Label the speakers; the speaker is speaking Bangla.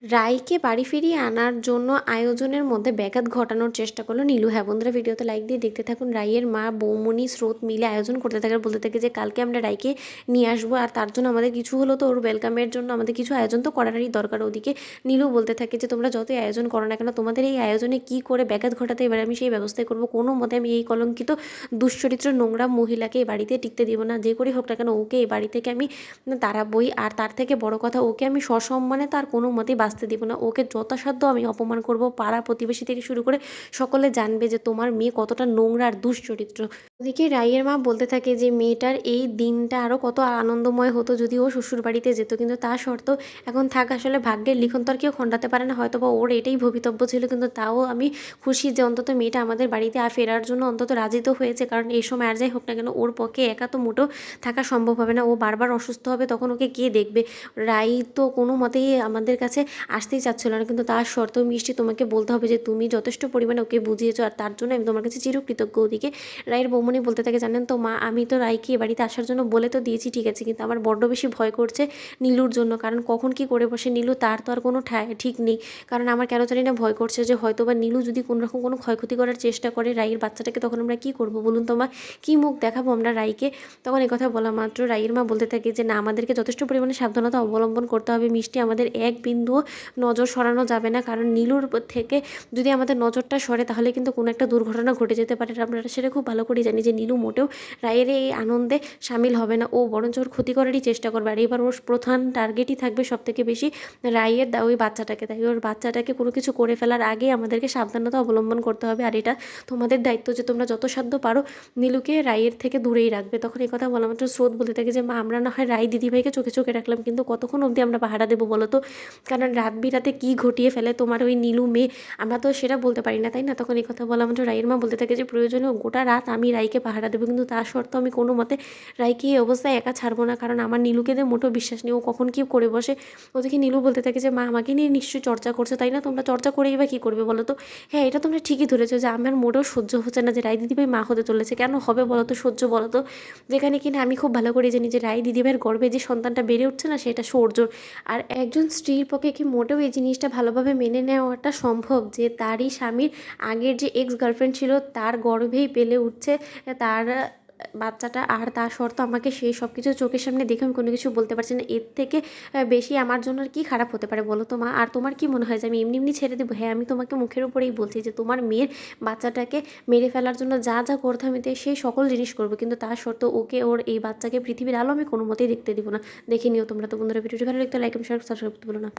Speaker 1: রাইকে বাড়ি ফিরিয়ে আনার জন্য আয়োজনের মধ্যে ব্যাঘাত ঘটানোর চেষ্টা করলো নীলু। হ্যাঁ বন্ধুরা, ভিডিওতে লাইক দিয়ে দেখতে থাকুন। রাইয়ের মা, বৌমনি, স্রোত মিলে আয়োজন করতে থাকে, বলতে থাকে যে কালকে আমরা রাইকে নিয়ে আসবো, আর তার জন্য আমাদের কিছু হলো তো ওর ওয়েলকামের জন্য আমাদের কিছু আয়োজন তো করারই দরকার। ওদিকে নীলু বলতে থাকে যে তোমরা যতই আয়োজন করো না কেন, তোমাদের এই আয়োজনে কী করে ব্যাঘাত ঘটাতে এবার আমি সেই ব্যবস্থাই করবো। কোনো মতে আমি এই কলঙ্কিত দুশ্চরিত্র নোংরা মহিলাকে এ বাড়িতে টিকতে দিব না। যে করেই হোক না কেন ওকে এই বাড়ি থেকে আমি তাড়াবই। আর তার থেকে বড় কথা, ওকে আমি সসম্মানে তার কোনো মতেই বাঁচতে দিব না। ওকে যথাসাধ্য আমি অপমান করব। পাড়া প্রতিবেশী থেকে শুরু করে সকলে জানবে যে তোমার মেয়ে কতটা নোংরা আর দুশ্চরিত্র। ওদিকে রাইয়ের মা বলতে থাকে যে মেয়েটার এই দিনটা আরও কত আনন্দময় হতো যদি ও শ্বশুর বাড়িতে যেত, কিন্তু তা সত্ত্বেও এখন থাক, আসলে ভাগ্যের লিখন তো আর কেউ খণ্ডাতে পারে না। হয়তো বা ওর এটাই ভবিতব্য ছিল, কিন্তু তাও আমি খুশি যে অন্তত মেয়েটা আমাদের বাড়িতে ফেরার জন্য অন্তত রাজি তো হয়েছে। কারণ এই সময় আর যাই হোক না কেন ওর পক্ষে একা তো মোটেও থাকা সম্ভব হবে না। ও বারবার অসুস্থ হবে, তখন ওকে কে দেখবে। রাই তো কোনো মতেই আমাদের কাছে আসতেই চাচ্ছিল না, কিন্তু তার সত্ত্বেও মিষ্টি তোমাকে বলতে হবে যে তুমি যথেষ্ট পরিমাণে ওকে বুঝিয়েছো, আর তার জন্য আমি তোমার কাছে চিরকৃতজ্ঞ। ওদিকে রায়ের বৌমনি বলতে থাকে, জানেন তো মা, আমি তো রাইকে এ বাড়িতে আসার জন্য বলে তো দিয়েছি ঠিক আছে, কিন্তু আমার বড্ড বেশি ভয় করছে নীলুর জন্য। কারণ কখন কি করে বসে নীলু, তার তো আর কোনো ঠিক নেই। কারণ আমার কেন জানি না ভয় করছে যে হয়তো বা নীলু যদি কোনো রকম কোনো ক্ষয়ক্ষতি করার চেষ্টা করে রাইয়ের বাচ্চাটাকে, তখন আমরা কী করবো বলুন তো মা? কী মুখ দেখাবো আমরা রাইকে? তখন এই কথা বলা মাত্র রাইয়ের মা বলতে থাকে যে না, আমাদেরকে যথেষ্ট পরিমাণে সাবধানতা অবলম্বন করতে হবে মিষ্টি। আমাদের এক বিন্দুও নজর সরানো যাবে না, কারণ নীলুর থেকে যদি আমাদের নজরটা সরে তাহলে কিন্তু কোনো একটা দুর্ঘটনা ঘটে যেতে পারে। আমরা সেটা খুব ভালো করেই জানি যে নীলু মোটেও রায়ের এই আনন্দে সামিল হবে না। ও বরঞ্চ ওর ক্ষতি করারই চেষ্টা করবে। আর এবার ওর প্রধান টার্গেটই থাকবে সব থেকে বেশি রায়ের ওই বাচ্চাটাকে। তাই ওর বাচ্চাটাকে কোনো কিছু করে ফেলার আগে আমাদেরকে সাবধানতা অবলম্বন করতে হবে। আর এটা তোমাদের দায়িত্ব যে তোমরা যত সাধ্য পারো নীলুকে রায়ের থেকে দূরেই রাখবে। তখন এই কথা বলা মাত্র স্রোত বলতে থাকে যে মা, আমরা না হয় রায় দিদিভাইকে চোখে চোখে রাখলাম, কিন্তু কতক্ষণ অবধি আমরা পাহারা দেবো বলো তো? কারণ রাত বিরাতে কী ঘটিয়ে ফেলে তোমার ওই নীলু মেয়ে, আমরা তো সেটা বলতে পারি না, তাই না? তখন এই কথা বলা মাত্র রায়ের মা বলতে থাকে যে প্রয়োজনে গোটা রাত আমি রাইকে পাহারা দেবো, কিন্তু তার সত্ত্বেও আমি কোনো মতে রাইকে এই অবস্থায় একা ছাড়বো না। কারণ আমার নীলুকে দিয়ে মোটেও বিশ্বাস নেই, ও কখন কী করে বসে। ওদিকে নীলু বলতে থাকে যে মা, আমাকে নিয়ে নিশ্চয়ই চর্চা করছো তাই না? তোমরা চর্চা করেই বা কী করবে বলো তো? হ্যাঁ, এটা তোমরা ঠিকই ধরেছো যে আমার মোটেও সহ্য হচ্ছে না যে রায় দিদিভাই মা হতে চলেছে। কেন হবে বলো তো সহ্য, বলো তো? যেখানে কিনা আমি খুব ভালো করে জানি যে রায় দিদিভাইয়ের গর্ভে যে সন্তানটা বেড়ে উঠছে না, সেটা সৌর্যর। আর একজন স্ত্রীর পক্ষে কি মোটেও এই জিনিসটা ভালোভাবে মেনে নেওয়াটা সম্ভব যে তারই স্বামীর আগের যে এক্স গার্লফ্রেন্ড ছিল তার গর্ভেই পেলে উঠছে তার বাচ্চাটা, আর তার সত্ত্বেও আমাকে সেই সব কিছু চোখের সামনে দেখে আমি কোনো কিছু বলতে পারছি না। এর থেকে বেশি আমার জন্য আর কী খারাপ হতে পারে বলো তো মা? আর তোমার কি মনে হয় যে আমি এমনি এমনি ছেড়ে দেবো? হ্যাঁ, আমি তোমাকে মুখের উপরেই বলছি যে তোমার মেয়ের বাচ্চাটাকে মেরে ফেলার জন্য যা যা করতে আমি সেই সকল জিনিস করবো, কিন্তু তার সত্ত্বেও ওকে, ওর এই বাচ্চাকে পৃথিবীর আলো আমি কোনো মতেই দেখতে দিব না। দেখে নিও তোমরা। তো বন্ধুরা, ভিডিওটি ভালো লাগলে লাইক এবং শেয়ার সাবস্ক্রাইব করতে বলো না।